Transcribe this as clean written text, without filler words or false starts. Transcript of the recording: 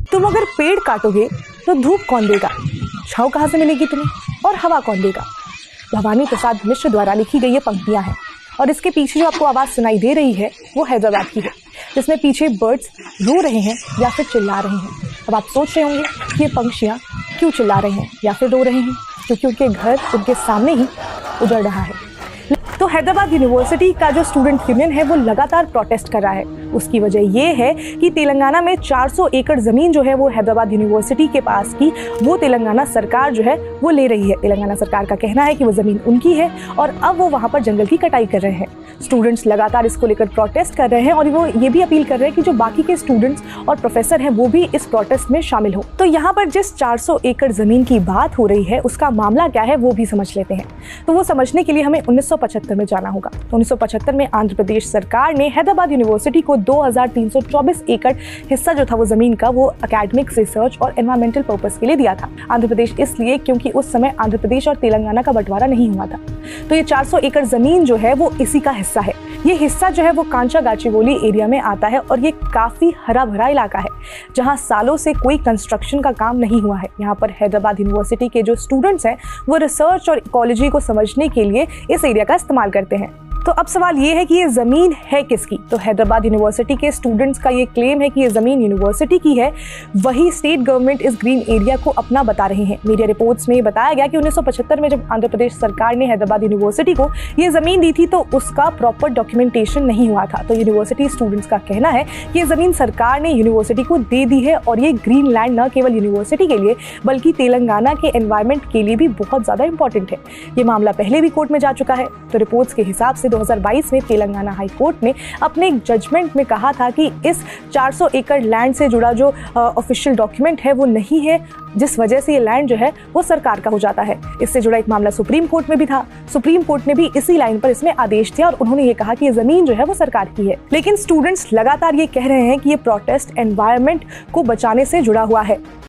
तुम अगर पेड़ काटोगे तो धूप कौन देगा, छांव कहां से मिलेगी तुम्हें, और हवा कौन देगा। भवानी प्रसाद मिश्र द्वारा लिखी गई ये पंक्तियां हैं और इसके पीछे जो आपको आवाज सुनाई दे रही है वो हैदराबाद की है, जिसमें पीछे बर्ड्स रो रहे हैं या फिर चिल्ला रहे हैं। अब आप सोच रहे होंगे कि ये पंछियां क्यों चिल्ला रहे हैं या फिर रो रहे हैं, क्योंकि उनके घर उनके सामने ही उजड़ रहा है। तो हैदराबाद यूनिवर्सिटी का जो स्टूडेंट यूनियन है वो लगातार प्रोटेस्ट कर रहा है। उसकी वजह ये है कि तेलंगाना में 400 एकड़ ज़मीन जो है वो हैदराबाद यूनिवर्सिटी के पास की वो तेलंगाना सरकार जो है वो ले रही है। तेलंगाना सरकार का कहना है कि वो ज़मीन उनकी है और अब वो वहाँ पर जंगल की कटाई कर रहे हैं। स्टूडेंट्स लगातार इसको लेकर प्रोटेस्ट कर रहे हैं और वो ये भी अपील कर रहे हैं कि जो बाकी के स्टूडेंट्स और प्रोफेसर हैं वो भी इस प्रोटेस्ट में शामिल हो। तो यहाँ पर जिस 400 एकड़ ज़मीन की बात हो रही है उसका मामला क्या है वो भी समझ लेते हैं। तो वो समझने के लिए हमें 1975 में जाना होगा। तो 1975 में आंध्र प्रदेश सरकार ने हैदराबाद यूनिवर्सिटी को 2324 एकड़ हिस्सा जो था वो जमीन का वो एकेडमिक रिसर्च और एनवायरमेंटल पर्पस के लिए दिया था। आंध्र प्रदेश इसलिए क्योंकि उस समय आंध्र प्रदेश और तेलंगाना का बंटवारा नहीं हुआ था। तो ये 400 एकड़ जमीन जो है वो इसी का हिस्सा है। ये हिस्सा जो है वो कांचा गाचीबोली एरिया में आता है और ये काफी हरा भरा इलाका है जहाँ सालों से कोई कंस्ट्रक्शन का काम नहीं हुआ है। यहाँ पर हैदराबाद यूनिवर्सिटी के जो स्टूडेंट्स हैं वो रिसर्च और इकोलॉजी को समझने के लिए इस एरिया का इस्तेमाल करते हैं। तो अब सवाल ये है कि ये ज़मीन है किसकी। तो हैदराबाद यूनिवर्सिटी के स्टूडेंट्स का ये क्लेम है कि ये ज़मीन यूनिवर्सिटी की है, वही स्टेट गवर्नमेंट इस ग्रीन एरिया को अपना बता रहे हैं। मीडिया रिपोर्ट्स में बताया गया कि 1975 में जब आंध्र प्रदेश सरकार ने हैदराबाद यूनिवर्सिटी को ये ज़मीन दी थी तो उसका प्रॉपर डॉक्यूमेंटेशन नहीं हुआ था। तो यूनिवर्सिटी स्टूडेंट्स का कहना है कि ये ज़मीन सरकार ने यूनिवर्सिटी को दे दी है और ये ग्रीन लैंड न केवल यूनिवर्सिटी के लिए बल्कि तेलंगाना के एनवायरमेंट के लिए भी बहुत ज़्यादा इंपॉर्टेंट है। ये मामला पहले भी कोर्ट में जा चुका है। तो रिपोर्ट्स के हिसाब से 2022 में तेलंगाना हाई कोर्ट ने अपने एक जजमेंट में कहा था कि इस 400 एकड़ लैंड से जुड़ा जो ऑफिशियल डॉक्यूमेंट है वो नहीं है, जिस वजह से ये लैंड जो है वो सरकार का हो जाता है। इससे जुड़ा एक मामला सुप्रीम कोर्ट में भी था। सुप्रीम कोर्ट ने भी इसी लाइन पर इसमें आदेश दिया और उन्होंने ये कहा कि ये जमीन जो है वो सरकार की है। लेकिन स्टूडेंट्स लगातार ये कह रहे हैं कि ये प्रोटेस्ट एनवायरनमेंट को बचाने से जुड़ा हुआ है।